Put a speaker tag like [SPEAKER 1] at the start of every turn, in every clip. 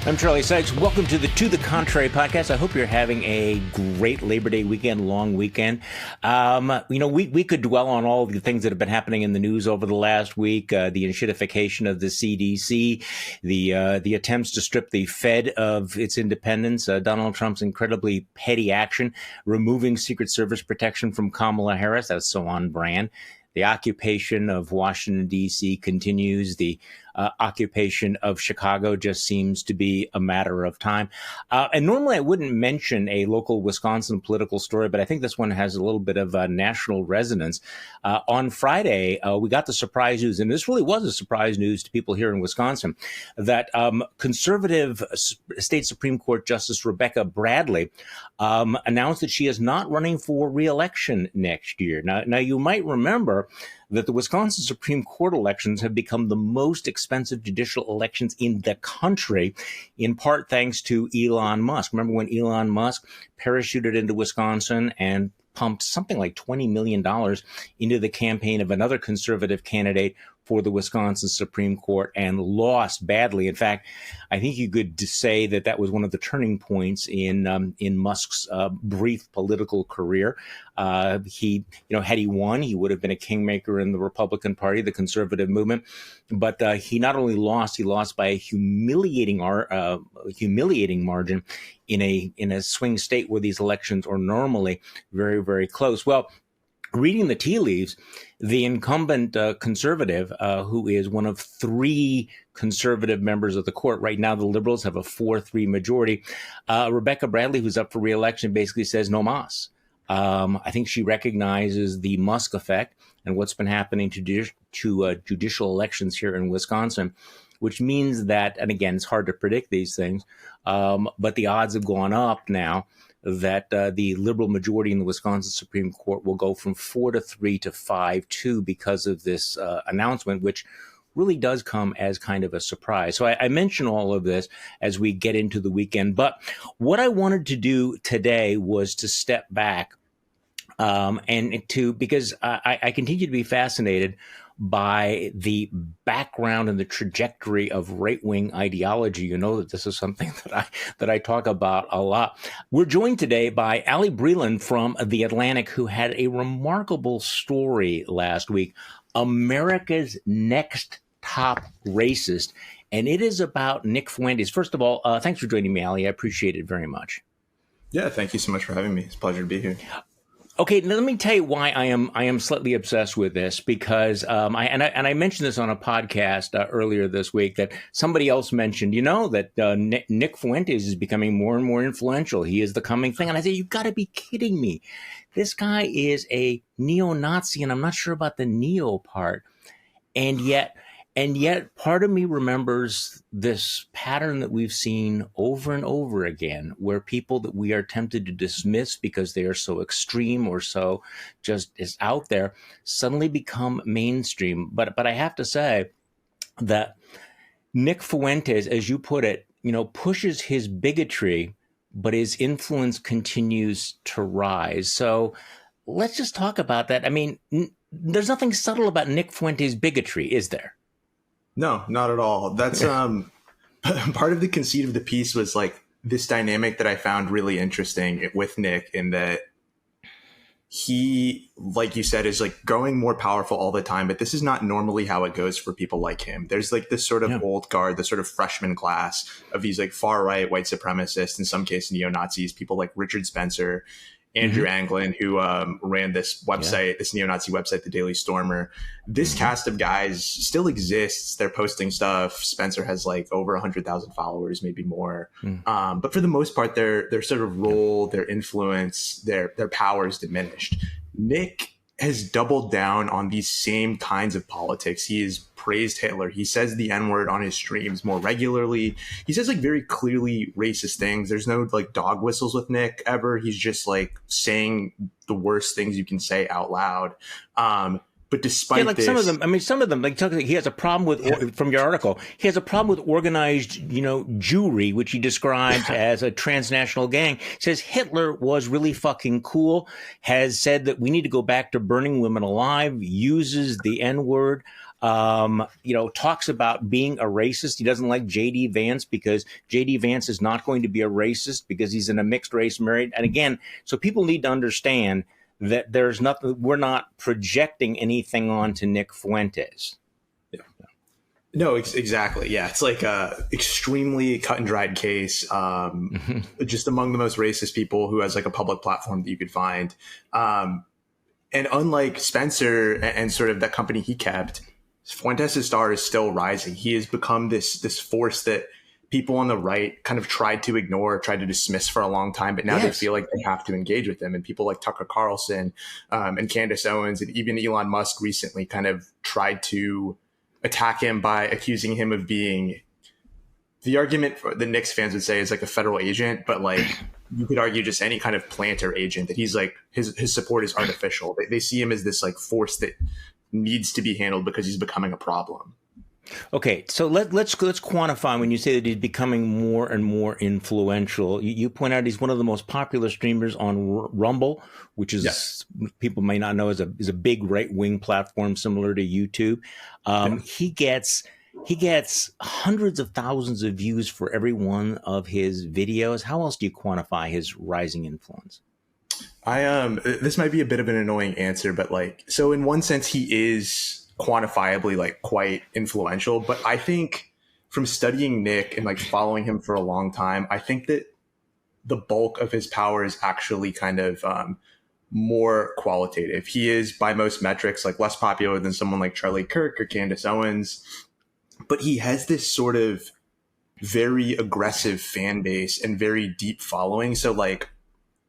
[SPEAKER 1] I'm Charlie Sykes. Welcome to the Contrary podcast. I hope you're having a great Labor Day weekend, long weekend. We could dwell on all the things that have been happening in the news over the last week, the enshittification of the CDC, the attempts to strip the Fed of its independence, Donald Trump's incredibly petty action, removing Secret Service protection from Kamala Harris. That's so on brand. The occupation of Washington, D.C. continues. The occupation of Chicago just seems to be a matter of time. And normally I wouldn't mention a local Wisconsin political story, but I think this one has a little bit of national resonance. On Friday, we got the surprise news, and this really was a surprise news to people here in Wisconsin, that conservative state Supreme Court Justice Rebecca Bradley announced that she is not running for re-election next year. Now you might remember that the Wisconsin Supreme Court elections have become the most expensive judicial elections in the country, in part thanks to Elon Musk. Remember when Elon Musk parachuted into Wisconsin and pumped something like $20 million into the campaign of another conservative candidate for the Wisconsin Supreme Court and lost badly. In fact, I think you could say that that was one of the turning points in Musk's brief political career. Had he won, he would have been a kingmaker in the Republican Party, the conservative movement. But he not only lost, he lost by a humiliating margin in a swing state where these elections are normally very, very close. Well, reading the tea leaves, the incumbent conservative, who is one of three conservative members of the court, right now the Liberals have a 4-3 majority, Rebecca Bradley, who's up for re-election, basically says no mas. I think she recognizes the Musk effect and what's been happening to judicial elections here in Wisconsin, which means that, and again, it's hard to predict these things, but the odds have gone up now that the liberal majority in the Wisconsin Supreme Court will go from 4-3 to 5-2 because of this announcement, which really does come as kind of a surprise. So I mention all of this as we get into the weekend. But what I wanted to do today was to step back because I continue to be fascinated by the background and the trajectory of right-wing ideology. You know that this is something that I talk about a lot. We're joined today by Ali Breland from The Atlantic, who had a remarkable story last week, America's Next Top Racist, and it is about Nick Fuentes. First of all, thanks for joining me, Ali. I appreciate it very much.
[SPEAKER 2] Yeah, thank you so much for having me. It's a pleasure to be here.
[SPEAKER 1] Okay, now let me tell you why I am slightly obsessed with this, because I mentioned this on a podcast earlier this week that somebody else mentioned, that Nick Fuentes is becoming more and more influential. He is the coming thing. And I said, you've got to be kidding me. This guy is a neo-Nazi, and I'm not sure about the neo part. And yet part of me remembers this pattern that we've seen over and over again, where people that we are tempted to dismiss because they are so extreme or so just is out there suddenly become mainstream. But I have to say that Nick Fuentes, as you put it, pushes his bigotry, but his influence continues to rise. So let's just talk about that. I mean, there's nothing subtle about Nick Fuentes' bigotry, is there?
[SPEAKER 2] No, not at all. That's part of the conceit of the piece was like this dynamic that I found really interesting with Nick, in that he, like you said, is like growing more powerful all the time. But this is not normally how it goes for people like him. There's like this sort of old guard, the sort of freshman class of these like far right white supremacists, in some cases neo-Nazis, people like Richard Spencer, Andrew Anglin, who ran this website, this neo-Nazi website, The Daily Stormer. This cast of guys still exists. They're posting stuff. Spencer has like over 100,000 followers, maybe more. But for the most part, their sort of role, their influence, their power is diminished. Nick has doubled down on these same kinds of politics. He has praised Hitler. He says the N-word on his streams more regularly. He says like very clearly racist things. There's no like dog whistles with Nick ever. He's just like saying the worst things you can say out loud. But despite this,
[SPEAKER 1] some of them, like he has a problem with, from your article, he has a problem with organized, Jewry, which he describes as a transnational gang. Says Hitler was really fucking cool, has said that we need to go back to burning women alive, uses the N-word. talks about being a racist. He doesn't like J.D. Vance because J.D. Vance is not going to be a racist because he's in a mixed race married. And again, so people need to understand that there's nothing, we're not projecting anything onto Nick Fuentes.
[SPEAKER 2] Yeah. No, exactly. Yeah. It's like a extremely cut and dried case, just among the most racist people who has like a public platform that you could find. And unlike Spencer and sort of that company he kept, Fuentes' star is still rising. He has become this force that people on the right kind of tried to ignore, tried to dismiss for a long time, but now they feel like they have to engage with him. And people like Tucker Carlson and Candace Owens and even Elon Musk recently kind of tried to attack him by accusing him of being, the argument for the Knicks fans would say is like a federal agent, but like you could argue just any kind of planter agent, that he's like his support is artificial. They see him as this like force that needs to be handled because he's becoming a problem.
[SPEAKER 1] Okay, so let's quantify when you say that he's becoming more and more influential. You point out he's one of the most popular streamers on Rumble, which is people may not know is a big right wing platform similar to YouTube. He gets hundreds of thousands of views for every one of his videos. How else do you quantify his rising influence?
[SPEAKER 2] This might be a bit of an annoying answer, but like, so in one sense, he is quantifiably like quite influential, but I think from studying Nick and like following him for a long time, I think that the bulk of his power is actually kind of more qualitative. He is by most metrics like less popular than someone like Charlie Kirk or Candace Owens, but he has this sort of very aggressive fan base and very deep following. So like,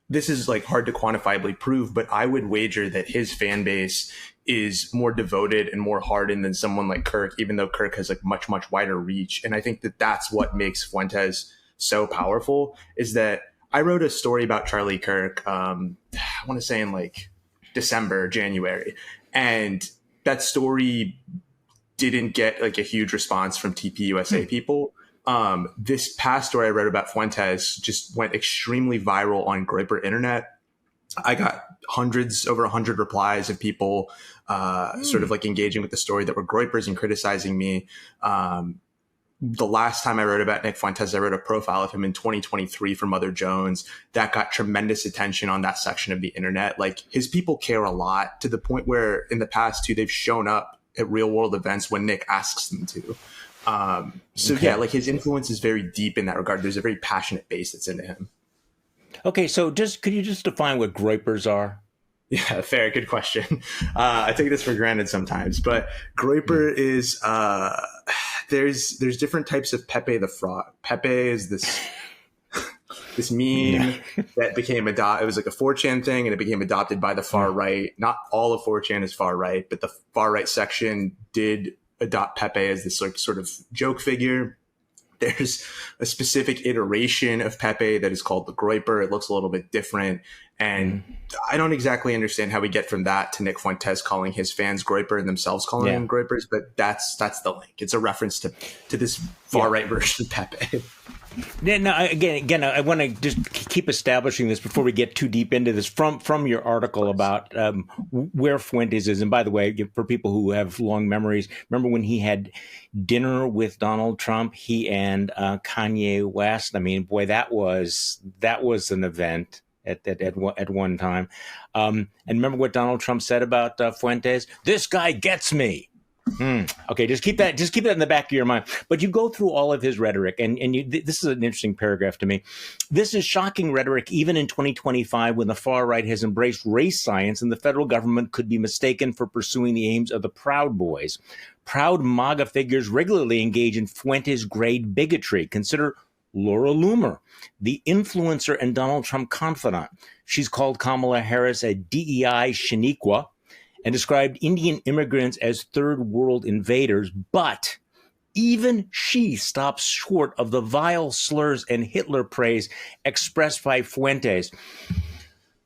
[SPEAKER 2] this is like hard to quantifiably prove, but I would wager that his fan base is more devoted and more hardened than someone like Kirk, even though Kirk has like much, much wider reach. And I think that that's what makes Fuentes so powerful, is that I wrote a story about Charlie Kirk, I want to say in like December, January. And that story didn't get like a huge response from TPUSA people. This past story I wrote about Fuentes just went extremely viral on Groyper Internet. I got over 100 replies of people sort of like engaging with the story that were Groypers and criticizing me. The last time I wrote about Nick Fuentes, I wrote a profile of him in 2023 for Mother Jones. That got tremendous attention on that section of the internet. Like, his people care a lot, to the point where in the past too, they've shown up at real world events when Nick asks them to. Yeah, like his influence is very deep in that regard. There's a very passionate base that's into him.
[SPEAKER 1] Okay, so could you just define what Groypers are?
[SPEAKER 2] Yeah, fair. Good question. I take this for granted sometimes, but Groyper is there's different types of Pepe the Frog. Pepe is this meme that became it was like a 4chan thing, and it became adopted by the far right. Not all of 4chan is far right, but the far right section did adopt Pepe as this like sort of joke figure. There's a specific iteration of Pepe that is called the Groyper. It looks a little bit different. And I don't exactly understand how we get from that to Nick Fuentes calling his fans Groyper and themselves calling them Groypers, but that's the link. It's a reference to this far right version of Pepe.
[SPEAKER 1] Now, again, I want to just keep establishing this before we get too deep into this from your article about where Fuentes is. And by the way, for people who have long memories, remember when he had dinner with Donald Trump, he and Kanye West? I mean, boy, that was an event at one time. And remember what Donald Trump said about Fuentes? This guy gets me. Okay, just keep that in the back of your mind. But you go through all of his rhetoric, and this is an interesting paragraph to me. This is shocking rhetoric even in 2025, when the far right has embraced race science and the federal government could be mistaken for pursuing the aims of the Proud Boys. Proud MAGA figures regularly engage in Fuentes-grade bigotry. Consider Laura Loomer, the influencer and Donald Trump confidant. She's called Kamala Harris a DEI Shaniqua and described Indian immigrants as third world invaders, but even she stops short of the vile slurs and Hitler praise expressed by Fuentes.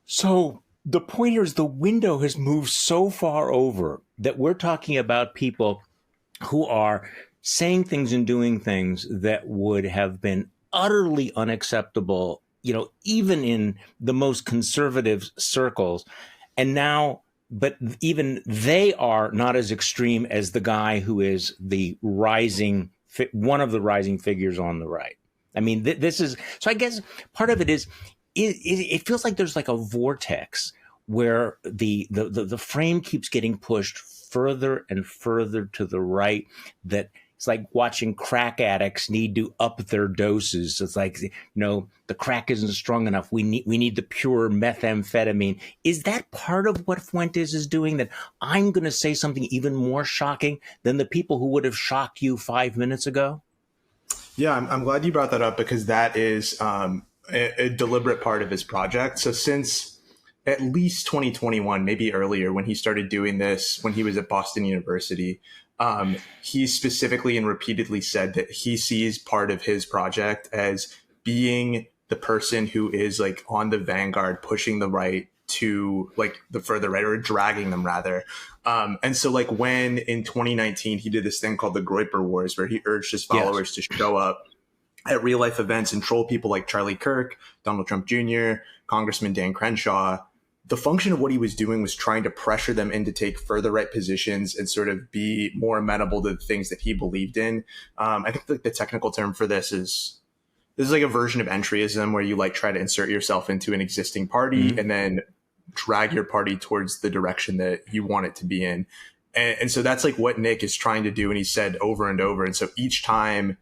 [SPEAKER 1] So the point here is the window has moved so far over that we're talking about people who are saying things and doing things that would have been utterly unacceptable, even in the most conservative circles. And now but even they are not as extreme as the guy who is one of the rising figures on the right. I mean, this is, so I guess part of it is, it feels like there's like a vortex where the frame keeps getting pushed further and further to the right, that it's like watching crack addicts need to up their doses. It's like, the crack isn't strong enough. We need the pure methamphetamine. Is that part of what Fuentes is doing? That I'm going to say something even more shocking than the people who would have shocked you 5 minutes ago?
[SPEAKER 2] Yeah, I'm glad you brought that up, because that is a deliberate part of his project. So since at least 2021, maybe earlier, when he started doing this, when he was at Boston University, he specifically and repeatedly said that he sees part of his project as being the person who is like on the vanguard, pushing the right to like the further right, or dragging them rather. And so like when in 2019, he did this thing called the Groyper Wars, where he urged his followers to show up at real life events and troll people like Charlie Kirk, Donald Trump Jr., Congressman Dan Crenshaw. The function of what he was doing was trying to pressure them in to take further right positions and sort of be more amenable to the things that he believed in. I think the technical term for this is like a version of entryism, where you like try to insert yourself into an existing party and then drag your party towards the direction that you want it to be in. And so that's like what Nick is trying to do. And he said over and over. And so each time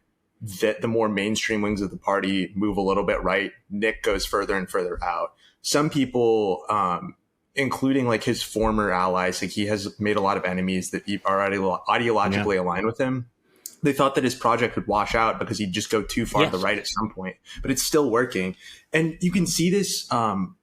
[SPEAKER 2] that the more mainstream wings of the party move a little bit right, Nick goes further and further out. Some people, including like his former allies, like he has made a lot of enemies that are ideologically aligned with him. They thought that his project would wash out because he'd just go too far to the right at some point, but it's still working. And you can see this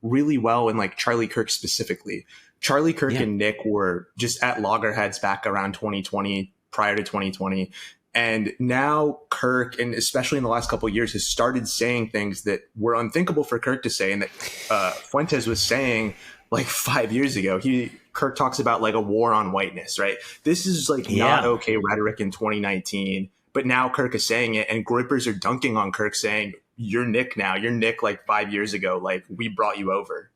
[SPEAKER 2] really well in like Charlie Kirk specifically. Charlie Kirk and Nick were just at loggerheads back around 2020, prior to 2020. And now Kirk, and especially in the last couple of years, has started saying things that were unthinkable for Kirk to say, and that Fuentes was saying like 5 years ago. Kirk talks about like a war on whiteness, right? This is like not okay rhetoric in 2019, but now Kirk is saying it, and Groypers are dunking on Kirk, saying, "You're Nick now. You're Nick like 5 years ago. Like we brought you over."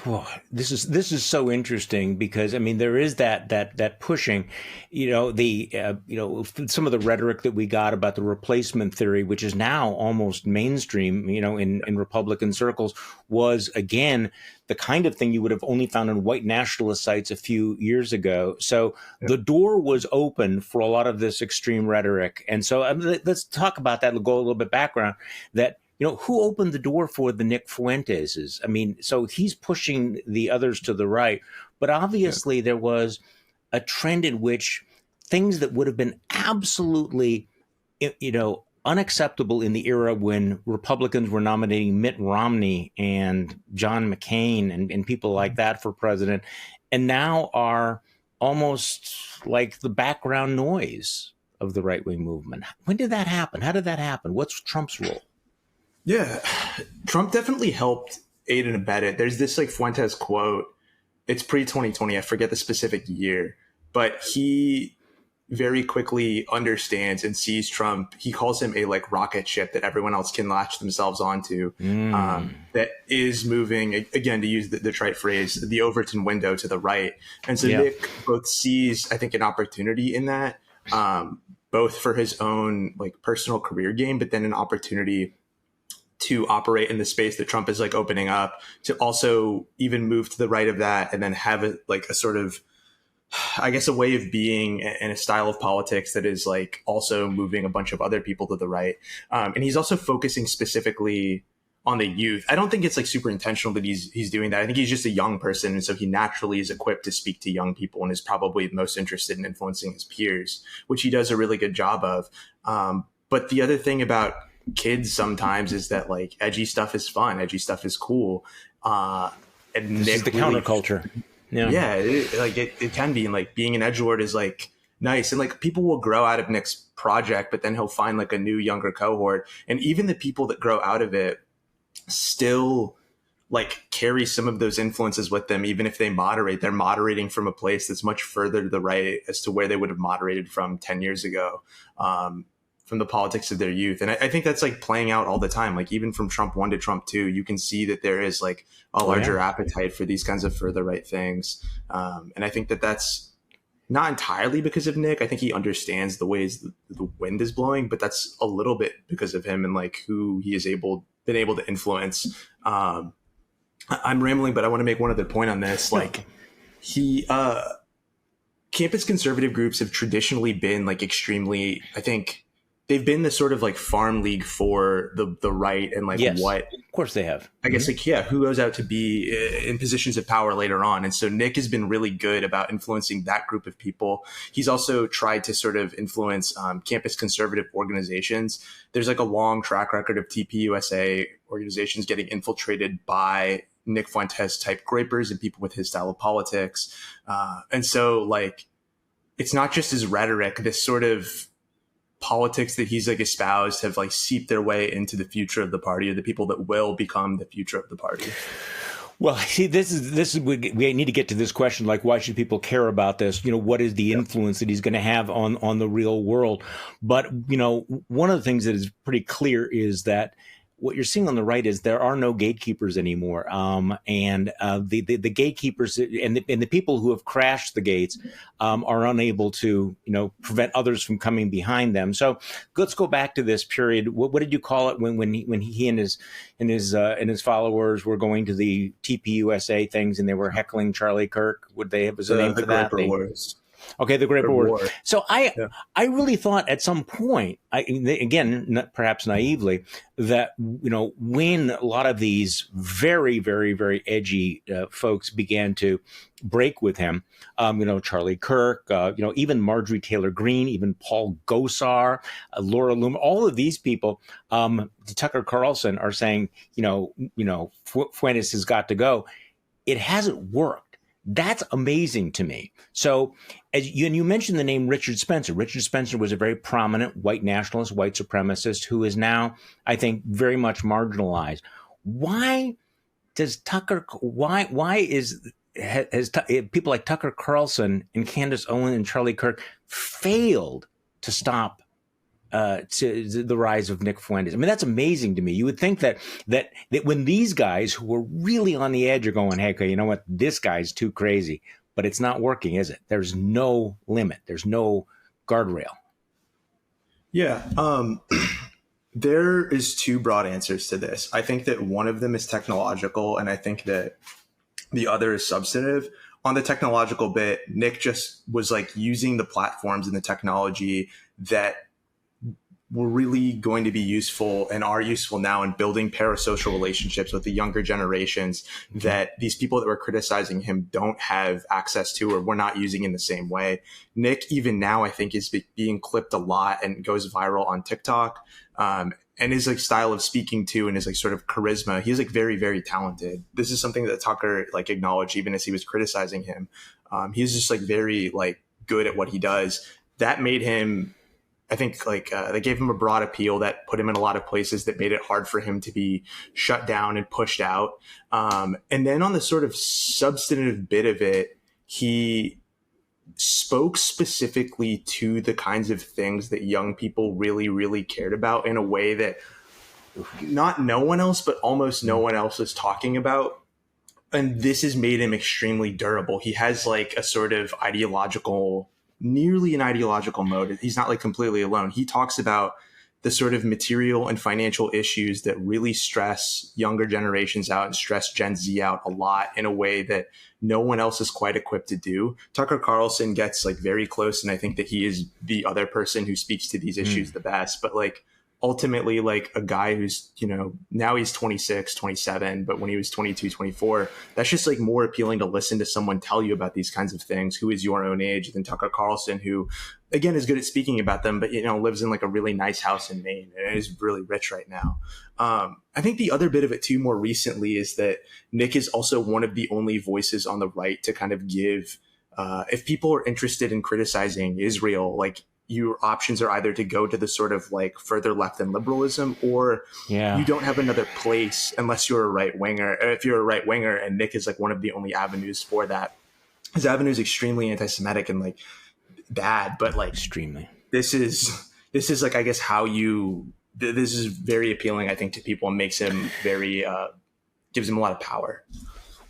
[SPEAKER 1] Well, this is so interesting, because I mean there is that pushing, some of the rhetoric that we got about the replacement theory, which is now almost mainstream, in Republican circles, was again the kind of thing you would have only found in white nationalist sites a few years ago. So the door was open for a lot of this extreme rhetoric, and so let's talk about that. We'll go a little bit background that. Who opened the door for the Nick Fuenteses? I mean, so he's pushing the others to the right, but obviously there was a trend in which things that would have been absolutely, unacceptable in the era when Republicans were nominating Mitt Romney and John McCain and people like that for president, and now are almost like the background noise of the right-wing movement. When did that happen? How did that happen? What's Trump's role?
[SPEAKER 2] Yeah, Trump definitely helped aid and abet it. There's this like Fuentes quote. It's pre-2020. I forget the specific year, but he very quickly understands and sees Trump. He calls him a like rocket ship that everyone else can latch themselves onto, that is moving, again, to use the trite phrase, the Overton window to the right. And so Nick both sees, I think, an opportunity in that, both for his own like personal career gain, but then an opportunity to operate in the space that Trump is like opening up, to also even move to the right of that, and then have it like a sort of, I guess, a way of being and a style of politics that is like also moving a bunch of other people to the right. And he's also focusing specifically on the youth. I don't think it's like super intentional that he's doing that. I think he's just a young person. And so he naturally is equipped to speak to young people and is probably most interested in influencing his peers, which he does a really good job of. But the other thing about kids sometimes is that like edgy stuff is fun, edgy stuff is cool, and
[SPEAKER 1] this is the counterculture.
[SPEAKER 2] It can be, and like being an edgelord is like nice, and like people will grow out of Nick's project, but then he'll find like a new younger cohort, and even the people that grow out of it still like carry some of those influences with them. Even if they moderate, they're moderating from a place that's much further to the right as to where they would have moderated from 10 years ago. the politics of their youth. And I think that's like playing out all the time. Like even from Trump 1 to Trump 2, you can see that there is like a larger appetite for these kinds of further right things. And I think that that's not entirely because of Nick. I think he understands the ways the wind is blowing, but that's a little bit because of him and like who he has been able to influence. I'm rambling, but I want to make one other point on this. Like campus conservative groups have traditionally been like extremely, I think they've been the sort of like farm league for the right and like what,
[SPEAKER 1] of course they have.
[SPEAKER 2] I guess like, yeah, who goes out to be in positions of power later on. And so Nick has been really good about influencing that group of people. He's also tried to sort of influence campus conservative organizations. There's like a long track record of TPUSA organizations getting infiltrated by Nick Fuentes type grapers and people with his style of politics. And so like, it's not just his rhetoric, this sort of politics that he's like espoused have like seeped their way into the future of the party, or the people that will become the future of the party.
[SPEAKER 1] Well, see, this is we need to get to this question, like, why should people care about this? You know, what is the influence that he's going to have on the real world? But, you know, one of the things that is pretty clear is that what you're seeing on the right is there are no gatekeepers anymore. And the gatekeepers and the people who have crashed the gates are unable to, you know, prevent others from coming behind them. So let's go back to this period. What did you call it when he and his followers were going to the TPUSA things and they were heckling Charlie Kirk? Would they have a name for that? Okay, the Great War. So I really thought at some point, perhaps naively, that, you know, when a lot of these very, very, very edgy folks began to break with him, you know, Charlie Kirk, you know, even Marjorie Taylor Greene, even Paul Gosar, Laura Loomer, all of these people, Tucker Carlson, are saying, you know, Fuentes has got to go. It hasn't worked. That's amazing to me. So, you mentioned the name Richard Spencer. Richard Spencer was a very prominent white nationalist, white supremacist who is now, I think, very much marginalized. Why does Tucker? Why has people like Tucker Carlson and Candace Owen and Charlie Kirk failed to stop to the rise of Nick Fuentes? I mean, that's amazing to me. You would think that when these guys who were really on the edge are going, hey, you know what, this guy's too crazy, but it's not working, is it? There's no limit. There's no guardrail.
[SPEAKER 2] Yeah. There is two broad answers to this. I think that one of them is technological, and I think that the other is substantive. On the technological bit, Nick just was like using the platforms and the technology that were really going to be useful and are useful now in building parasocial relationships with the younger generations that these people that were criticizing him don't have access to or were not using in the same way. Nick, even now, I think is being clipped a lot and goes viral on TikTok. And his like style of speaking too, and his like sort of charisma, he's like very, very talented. This is something that Tucker like acknowledged even as he was criticizing him. He's just like very like good at what he does. That made him, I think, like they gave him a broad appeal that put him in a lot of places that made it hard for him to be shut down and pushed out. And then on the sort of substantive bit of it, he spoke specifically to the kinds of things that young people really, really cared about in a way that not no one else, but almost no one else is talking about. And this has made him extremely durable. He has like a sort of nearly an ideological mode. He's not like completely alone. He talks about the sort of material and financial issues that really stress younger generations out and stress Gen Z out a lot in a way that no one else is quite equipped to do. Tucker Carlson gets like very close, and I think that he is the other person who speaks to these issues the best. But like ultimately, like a guy who's, you know, now he's 26, 27, but when he was 22, 24, that's just like more appealing to listen to someone tell you about these kinds of things who is your own age than Tucker Carlson, who again is good at speaking about them, but, you know, lives in like a really nice house in Maine and is really rich right now. I think the other bit of it too, more recently, is that Nick is also one of the only voices on the right to kind of give, if people are interested in criticizing Israel, like, your options are either to go to the sort of like further left than liberalism, or you don't have another place unless you're a right winger. If you're a right winger, and Nick is like one of the only avenues for that. His avenue is extremely anti-Semitic and like bad, but like
[SPEAKER 1] extremely.
[SPEAKER 2] This is, this is like, I guess, how this is very appealing, I think, to people, and makes him very, gives him a lot of power.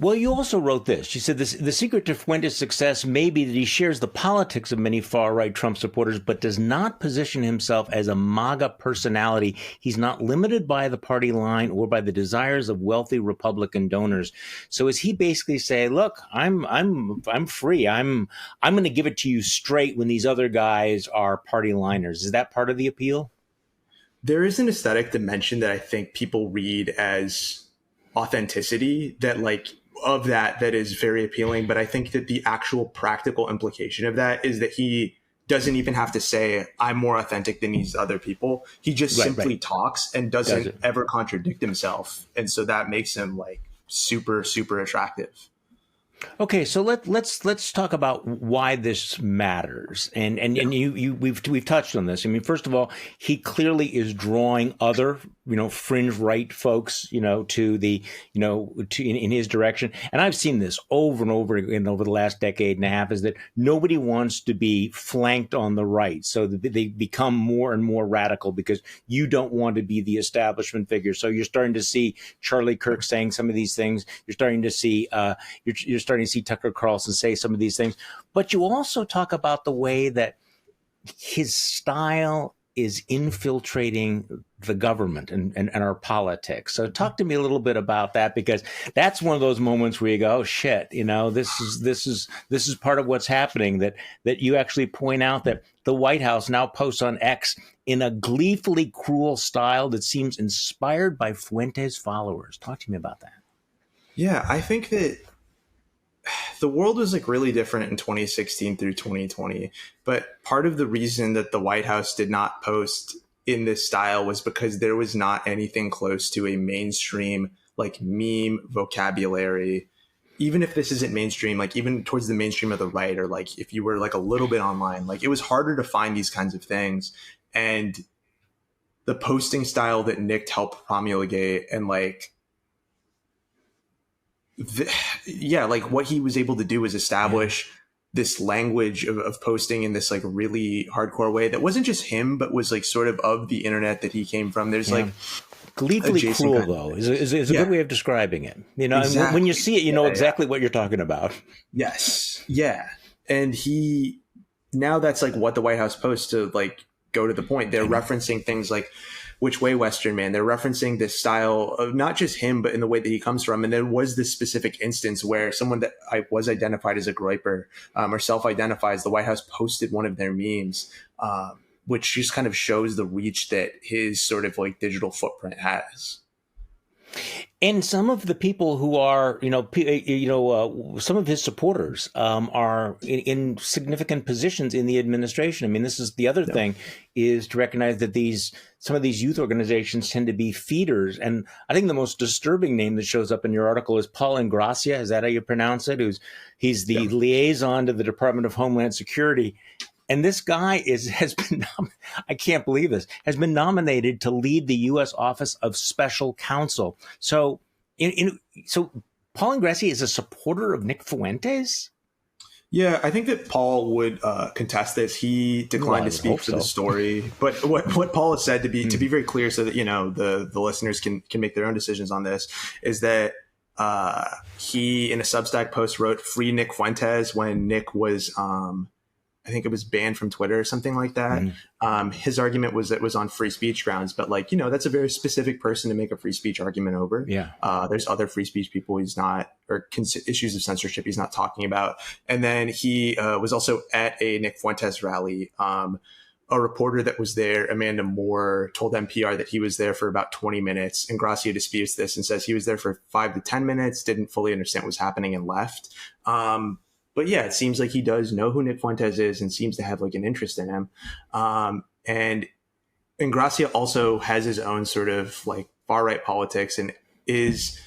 [SPEAKER 1] Well, you also wrote this. You said the secret to Fuentes' success may be that he shares the politics of many far-right Trump supporters, but does not position himself as a MAGA personality. He's not limited by the party line or by the desires of wealthy Republican donors. So is he basically say, look, I'm free. I'm going to give it to you straight when these other guys are party liners. Is that part of the appeal?
[SPEAKER 2] There is an aesthetic dimension that I think people read as authenticity that is very appealing. But I think that the actual practical implication of that is that he doesn't even have to say, I'm more authentic than these other people. He just simply talks and doesn't ever contradict himself. And so that makes him like super, super attractive.
[SPEAKER 1] Okay, so let's talk about why this matters, and we've touched on this. I mean, first of all, he clearly is drawing other fringe right folks to the in his direction, and I've seen this over and over again over the last decade and a half, is that nobody wants to be flanked on the right, so they become more and more radical because you don't want to be the establishment figure. So you're starting to see Charlie Kirk saying some of these things. You're starting to see you're starting to see Tucker Carlson say some of these things, but you also talk about the way that his style is infiltrating the government and our politics. So talk to me a little bit about that, because that's one of those moments where you go, oh shit, this is part of what's happening, that you actually point out that the White House now posts on X in a gleefully cruel style that seems inspired by Fuentes followers. Talk to me about that.
[SPEAKER 2] Yeah, I think that the world was like really different in 2016 through 2020. But part of the reason that the White House did not post in this style was because there was not anything close to a mainstream like meme vocabulary. Even if this isn't mainstream, like even towards the mainstream of the right, or like if you were like a little bit online, like it was harder to find these kinds of things. And the posting style that Nick helped promulgate and like, like what he was able to do was establish this language of posting in this like really hardcore way that wasn't just him, but was like sort of the internet that he came from. There's like
[SPEAKER 1] gleefully cruel, though, is a good way of describing it. Exactly. And when you see it, you know exactly what you're talking about.
[SPEAKER 2] Yes. Yeah. And now that's like what the White House posts to like go to the point. They're referencing things like Which Way, Western Man. They're referencing this style of not just him, but in the way that he comes from. And there was this specific instance where someone that was identified as a groyper or self-identifies, the White House posted one of their memes, which just kind of shows the reach that his sort of like digital footprint has.
[SPEAKER 1] And some of the people who are, some of his supporters are in significant positions in the administration. I mean, this is the other thing, is to recognize that some of these youth organizations tend to be feeders. And I think the most disturbing name that shows up in your article is Paul Ingrassia. Is that how you pronounce it? He's the liaison to the Department of Homeland Security. And this guy has been, I can't believe this, has been nominated to lead the U.S. Office of Special Counsel. So, so Paul Ingrassia is a supporter of Nick Fuentes?
[SPEAKER 2] Yeah, I think that Paul would contest this. He declined to speak for the story. But what Paul has said, to be very clear, so that the listeners can make their own decisions on this, is that he, in a Substack post, wrote "Free Nick Fuentes" when Nick was I think it was banned from Twitter or something like that. His argument was that it was on free speech grounds, but like, that's a very specific person to make a free speech argument over. Yeah. There's other free speech people he's not, or issues of censorship he's not talking about. And then he was also at a Nick Fuentes rally. A reporter that was there, Amanda Moore, told NPR that he was there for about 20 minutes. Ingrassia disputes this and says he was there for 5 to 10 minutes, didn't fully understand what was happening, and left. But yeah, it seems like he does know who Nick Fuentes is and seems to have like an interest in him. And Ingrassia also has his own sort of like far right politics, and is,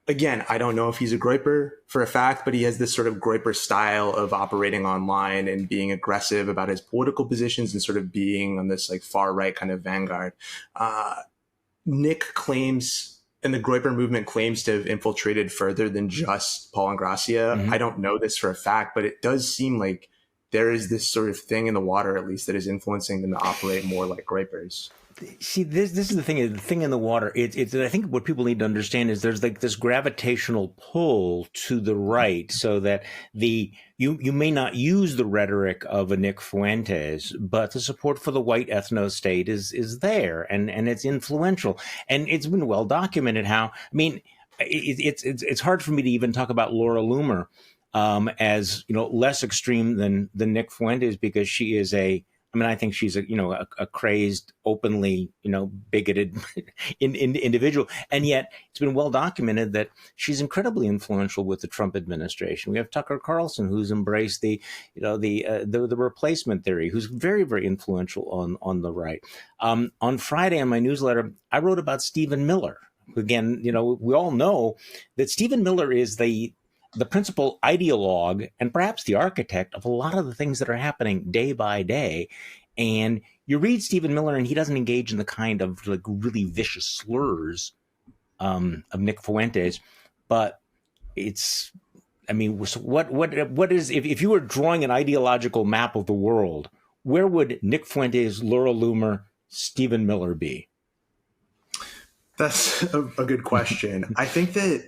[SPEAKER 2] again, I don't know if he's a groyper for a fact, but he has this sort of groyper style of operating online and being aggressive about his political positions and sort of being on this like far right kind of vanguard. Nick claims, and the groyper movement claims, to have infiltrated further than just Paul Ingrassia. I don't know this for a fact, but it does seem like there is this sort of thing in the water, at least, that is influencing them to operate more like gripers.
[SPEAKER 1] See, this is the thing in the water. It's I think what people need to understand is there's like this gravitational pull to the right, so that you may not use the rhetoric of a Nick Fuentes, but the support for the white ethno state is there, and it's influential, and it's been well documented how. I mean, it's hard for me to even talk about Laura Loomer as less extreme than Nick Fuentes, because she is I think she's a crazed, openly, bigoted individual. And yet it's been well documented that she's incredibly influential with the Trump administration. We have Tucker Carlson, who's embraced the replacement theory, who's very, very influential on the right. On Friday on my newsletter, I wrote about Stephen Miller. Again, we all know that Stephen Miller is the principal ideologue and perhaps the architect of a lot of the things that are happening day by day. And you read Stephen Miller, and he doesn't engage in the kind of like really vicious slurs of Nick Fuentes. But what is, if you were drawing an ideological map of the world, where would Nick Fuentes, Laura Loomer, Stephen Miller be?
[SPEAKER 2] That's a good question. I think that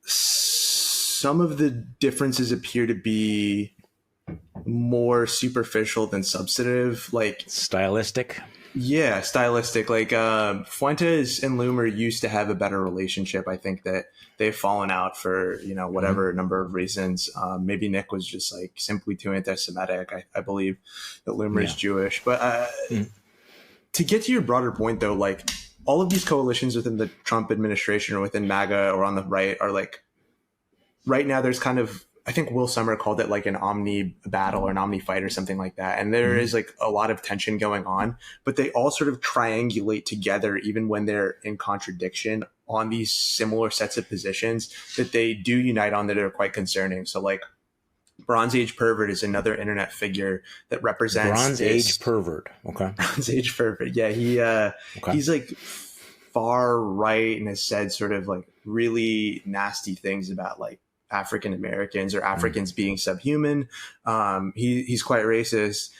[SPEAKER 2] some of the differences appear to be more superficial than substantive, like
[SPEAKER 1] stylistic.
[SPEAKER 2] Yeah, stylistic. Like Fuentes and Loomer used to have a better relationship. I think that they've fallen out for whatever number of reasons. Maybe Nick was just like simply too anti-Semitic. I believe that Loomer is Jewish. But to get to your broader point, though, like all of these coalitions within the Trump administration or within MAGA or on the right are like, right now there's kind of, I think Will Sommer called it like an omni battle or an omni fight or something like that. And there is like a lot of tension going on, but they all sort of triangulate together, even when they're in contradiction on these similar sets of positions that they do unite on that are quite concerning. So like Bronze Age Pervert is another internet figure that represents
[SPEAKER 1] Bronze Age Pervert. Okay.
[SPEAKER 2] Bronze Age Pervert. Yeah. He's like far right and has said sort of like really nasty things about like African Americans or Africans being subhuman. He's quite racist.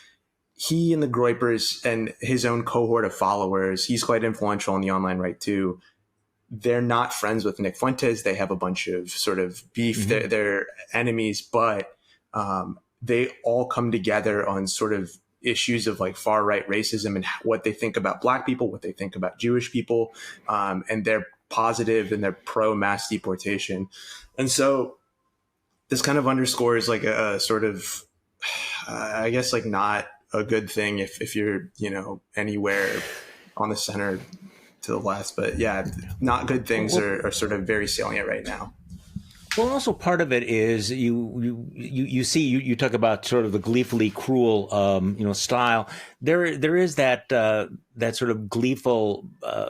[SPEAKER 2] He and the Groypers and his own cohort of followers, he's quite influential on the online right too. They're not friends with Nick Fuentes. They have a bunch of sort of beef. They're enemies, but they all come together on sort of issues of like far right racism and what they think about Black people, what they think about Jewish people, and they're positive and they're pro mass deportation. And so this kind of underscores like a sort of, I guess, like not a good thing if you're, anywhere on the center to the left. But yeah, not good things are sort of very salient right now.
[SPEAKER 1] Well, also part of it is you see you talk about sort of the gleefully cruel style. There is that sort of gleeful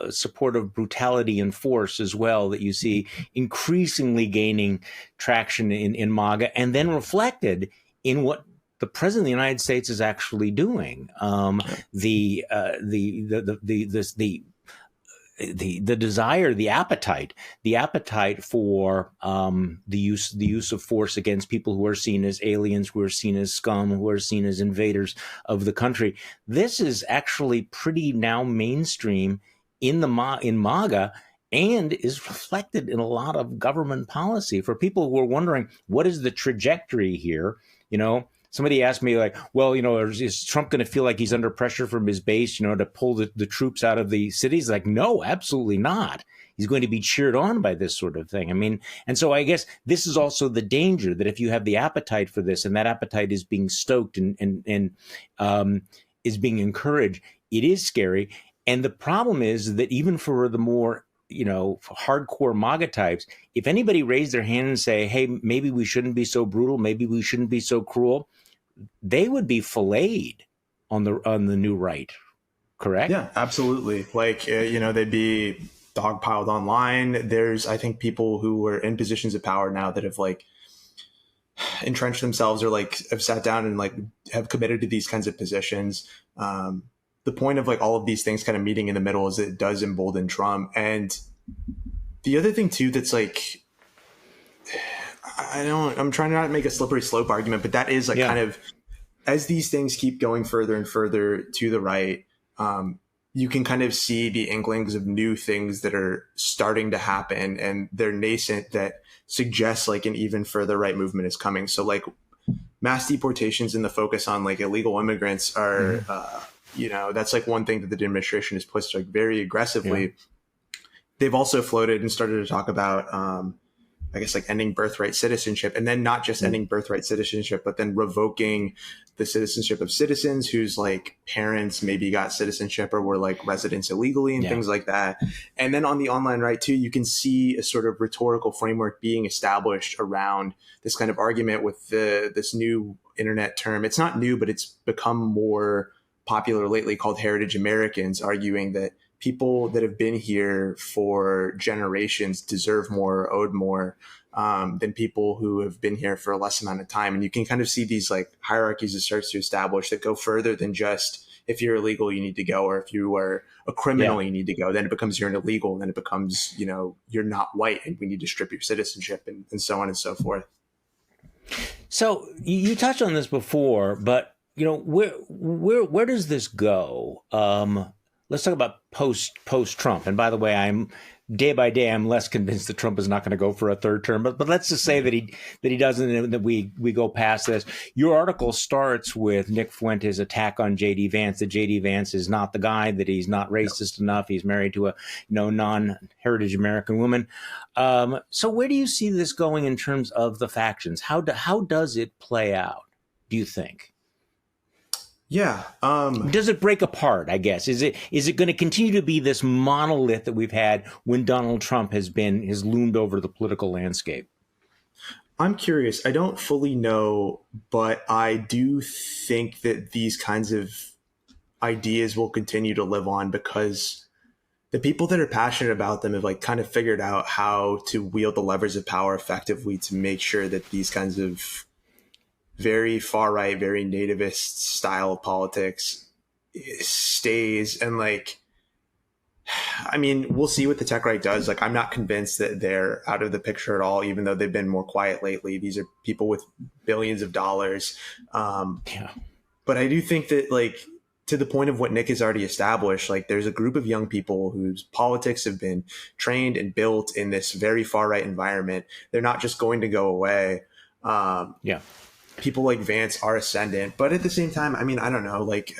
[SPEAKER 1] support of brutality and force as well that you see increasingly gaining traction in MAGA, and then reflected in what the president of the United States is actually doing. The desire, the appetite for the use of force against people who are seen as aliens, who are seen as scum, who are seen as invaders of the country. This is actually pretty now mainstream in MAGA, and is reflected in a lot of government policy. For people who are wondering, what is the trajectory here? Somebody asked me like, well, is Trump going to feel like he's under pressure from his base, to pull the troops out of the cities? Like, no, absolutely not. He's going to be cheered on by this sort of thing. I mean, and so I guess this is also the danger, that if you have the appetite for this and that appetite is being stoked and is being encouraged, it is scary. And the problem is that even for the more hardcore MAGA types, if anybody raised their hand and say, hey, maybe we shouldn't be so brutal, maybe we shouldn't be so cruel, they would be filleted on the new right. Correct?
[SPEAKER 2] Yeah, absolutely. Like, they'd be dogpiled online. There's, I think, people who are in positions of power now that have like entrenched themselves or like have sat down and like have committed to these kinds of positions. The point of like all of these things kind of meeting in the middle is it does embolden Trump. And the other thing too, that's like, I'm trying not to make a slippery slope argument, but that is like kind of, as these things keep going further and further to the right, you can kind of see the inklings of new things that are starting to happen, and they're nascent, that suggests like an even further right movement is coming. So like mass deportations and the focus on like illegal immigrants are, that's like one thing that the administration has pushed like very aggressively. Yeah. They've also floated and started to talk about, I guess, like ending birthright citizenship, and then not just ending birthright citizenship, but then revoking the citizenship of citizens whose like parents maybe got citizenship or were like residents illegally and things like that. And then on the online right too, you can see a sort of rhetorical framework being established around this kind of argument with this new internet term. It's not new, but it's become more popular lately, called heritage Americans, arguing that people that have been here for generations deserve more, owed more than people who have been here for a less amount of time. And you can kind of see these like hierarchies that starts to establish that go further than just, if you're illegal, you need to go, or if you are a criminal, you need to go. Then it becomes you're an illegal, and then it becomes, you're not white and we need to strip your citizenship, and so on and so forth.
[SPEAKER 1] So you touched on this before, but where does this go? Let's talk about post Trump. And by the way, day by day I'm less convinced that Trump is not going to go for a third term. But let's just say that he doesn't, and that we go past this. Your article starts with Nick Fuentes' attack on J.D. Vance. That J.D. Vance is not the guy. That he's not racist enough. He's married to a non-heritage American woman. So where do you see this going in terms of the factions? How does it play out, do you think?
[SPEAKER 2] Yeah.
[SPEAKER 1] Does it break apart, I guess? Is it going to continue to be this monolith that we've had when Donald Trump has loomed over the political landscape?
[SPEAKER 2] I'm curious. I don't fully know, but I do think that these kinds of ideas will continue to live on, because the people that are passionate about them have like kind of figured out how to wield the levers of power effectively to make sure that these kinds of very far right, very nativist style of politics stays. And like, I mean, we'll see what the tech right does. Like, I'm not convinced that they're out of the picture at all, even though they've been more quiet lately. These are people with billions of dollars. But I do think that, like, to the point of what Nick has already established, like, there's a group of young people whose politics have been trained and built in this very far right environment. They're not just going to go away. People like Vance are ascendant, but at the same time, I mean, I don't know, like,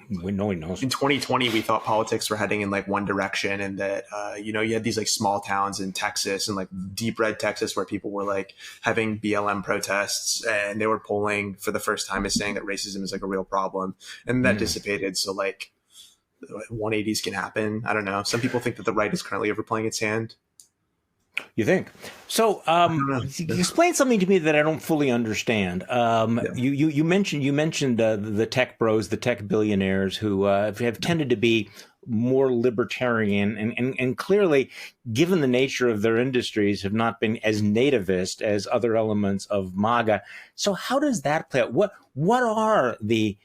[SPEAKER 1] no one knows.
[SPEAKER 2] In 2020, we thought politics were heading in like one direction, and that, you had these like small towns in Texas and like deep red Texas where people were like having BLM protests, and they were polling for the first time as saying that racism is like a real problem, and that dissipated. So like 180s can happen. I don't know. Some people think that the right is currently overplaying its hand.
[SPEAKER 1] You think? So explain something to me that I don't fully understand. You mentioned the tech bros, the tech billionaires who have tended to be more libertarian and clearly, given the nature of their industries, have not been as nativist as other elements of MAGA. So how does that play out? What are the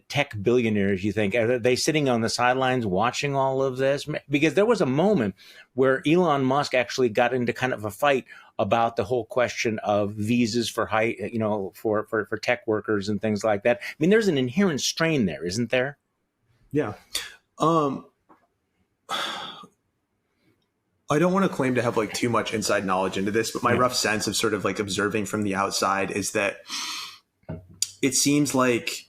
[SPEAKER 1] tech billionaires, you think? Are they sitting on the sidelines watching all of this? Because there was a moment where Elon Musk actually got into kind of a fight about the whole question of visas for for tech workers and things like that. I mean, there's an inherent strain there, isn't there?
[SPEAKER 2] Yeah. I don't want to claim to have like too much inside knowledge into this, but my rough sense of sort of like observing from the outside is that it seems like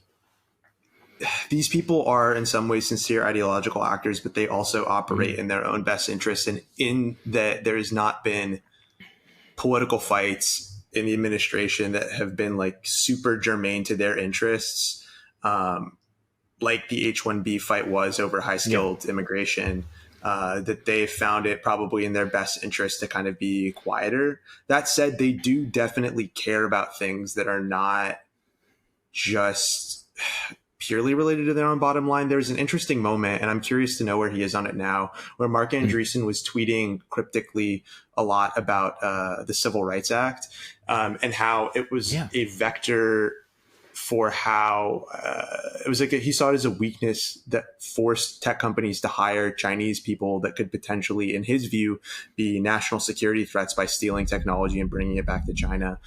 [SPEAKER 2] these people are in some ways sincere ideological actors, but they also operate in their own best interest. And in that there has not been political fights in the administration that have been like super germane to their interests. Like the H-1B fight was over high skilled immigration, that they found it probably in their best interest to kind of be quieter. That said, they do definitely care about things that are not just purely related to their own bottom line. There's an interesting moment, and I'm curious to know where he is on it now, where Mark Andreessen was tweeting cryptically a lot about the Civil Rights Act and how it was a vector for how it was like he saw it as a weakness that forced tech companies to hire Chinese people that could potentially, in his view, be national security threats by stealing technology and bringing it back to China.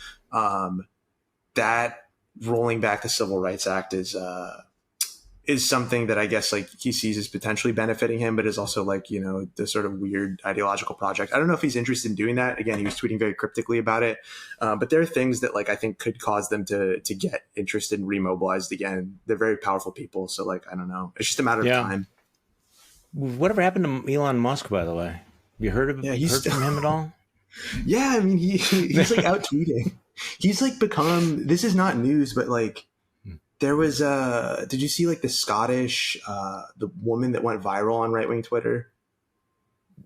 [SPEAKER 2] That rolling back the Civil Rights Act is something that I guess like he sees as potentially benefiting him, but is also like, you know, the sort of weird ideological project. I don't know if he's interested in doing that. Again, he was tweeting very cryptically about it. But there are things that like I think could cause them to get interested and remobilized again. They're very powerful people. So like, I don't know. It's just a matter of time.
[SPEAKER 1] Whatever happened to Elon Musk, by the way? Have you heard from him at all?
[SPEAKER 2] Yeah, I mean, he's like out tweeting. He's like become, this is not news, but like, there was did you see like the Scottish the woman that went viral on right-wing Twitter?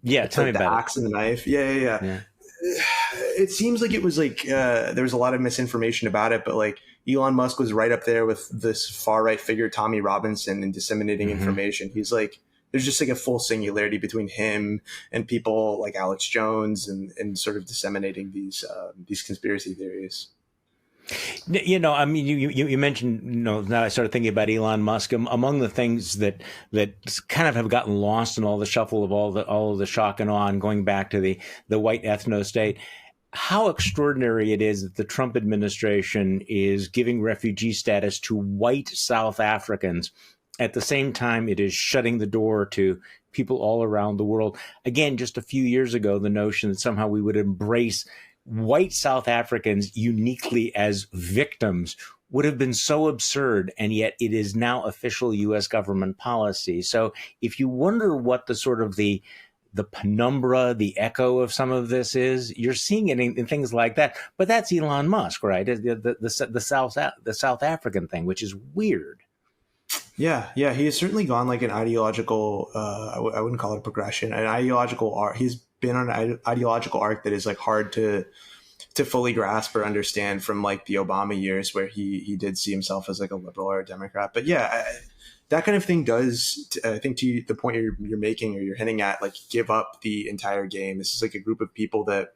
[SPEAKER 1] Yeah, tell me about
[SPEAKER 2] the axe and the knife. Yeah. It seems like it was like there was a lot of misinformation about it, but like Elon Musk was right up there with this far right figure Tommy Robinson in disseminating information. He's like, there's just like a full singularity between him and people like Alex Jones and sort of disseminating these conspiracy theories.
[SPEAKER 1] You know, I mean, you mentioned, you know, now I started thinking about Elon Musk. Among the things that kind of have gotten lost in all the shuffle of all of the shock and awe, and going back to the white ethno state, how extraordinary it is that the Trump administration is giving refugee status to white South Africans. At the same time, it is shutting the door to people all around the world. Again, just a few years ago, the notion that somehow we would embrace white South Africans uniquely as victims would have been so absurd, and yet it is now official U.S. government policy. So if you wonder what the sort of the penumbra, the echo of some of this is, you're seeing it in things like that. But that's Elon Musk, right? The South African thing, which is weird.
[SPEAKER 2] Yeah, he has certainly gone like an ideological, I wouldn't call it a progression, an ideological arc. He's been on an ideological arc that is like hard to fully grasp or understand from like the Obama years, where he did see himself as like a liberal or a Democrat. But yeah, that kind of thing does, I think, to the point you're making or you're hinting at, like give up the entire game. This is like a group of people that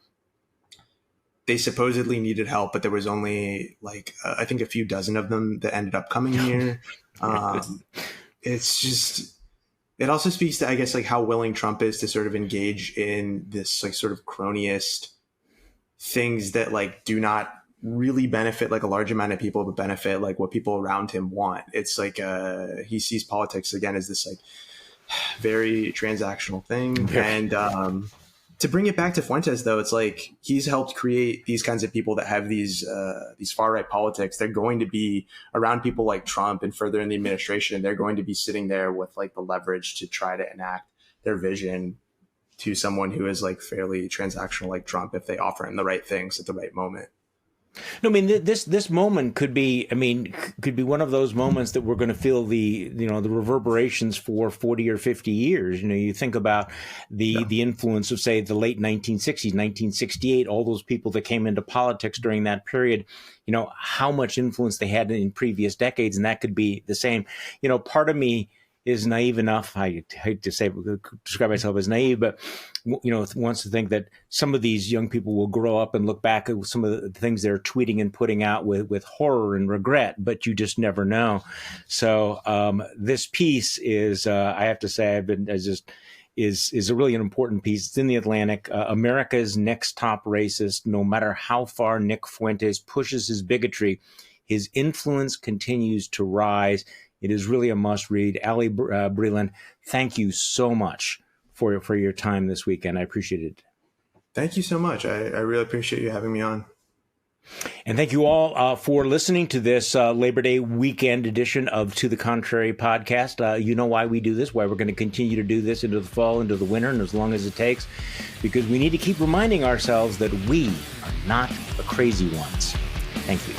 [SPEAKER 2] they supposedly needed help, but there was only like, I think a few dozen of them that ended up coming here. It's just, it also speaks to, I guess, like how willing Trump is to sort of engage in this like sort of cronyist things that like do not really benefit like a large amount of people, but benefit like what people around him want. It's like he sees politics again as this like very transactional thing. And to bring it back to Fuentes, though, it's like he's helped create these kinds of people that have these far right politics. They're going to be around people like Trump and further in the administration, and they're going to be sitting there with like the leverage to try to enact their vision to someone who is like fairly transactional like Trump if they offer him the right things at the right moment.
[SPEAKER 1] No, I mean, this moment could be one of those moments that we're going to feel the reverberations for 40 or 50 years. You know, you think about the influence of, say, the late 1960s, 1968, all those people that came into politics during that period, you know, how much influence they had in previous decades. And that could be the same. You know, part of me is naive enough, I hate to describe myself as naive, but, you know, wants to think that some of these young people will grow up and look back at some of the things they're tweeting and putting out with horror and regret, but you just never know. So this piece is, I have to say, is a really an important piece. It's in the Atlantic. America's next top racist. No matter how far Nick Fuentes pushes his bigotry, his influence continues to rise. It is really a must read. Ali Breland, thank you so much for your time this weekend. I appreciate it.
[SPEAKER 2] Thank you so much. I really appreciate you having me on.
[SPEAKER 1] And thank you all for listening to this Labor Day weekend edition of To the Contrary podcast. You know why we do this, why we're going to continue to do this into the fall, into the winter, and as long as it takes, because we need to keep reminding ourselves that we are not the crazy ones. Thank you.